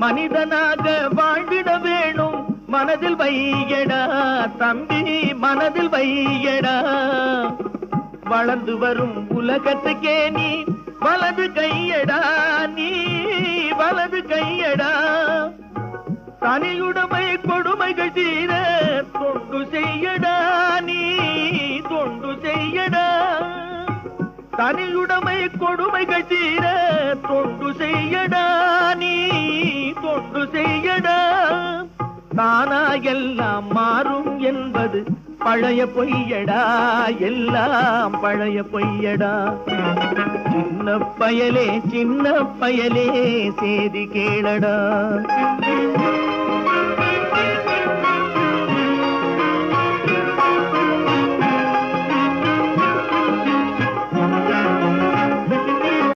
மனிதனாக வாழ்ந்திட வேணும் மனதில் வையடா தம்பி மனதில் வையடா வளர்ந்து வரும் உலகத்துக்கே நீ வலது கையடா நீ வலது கையடா தனியுடைமை கொடுமைகள் தீர தொண்டு செய்யடா நீ தொண்டு செய்யடா தனியுடைமை கொடுமைகள் தீர தொண்டு செய்யடா நீ தொண்டு செய்யடா தானா எல்லாம் மாறும் என்பது பழைய பொய்யடா எல்லாம் பழைய பொய்யடா சின்ன பயலே சேதி கேளடா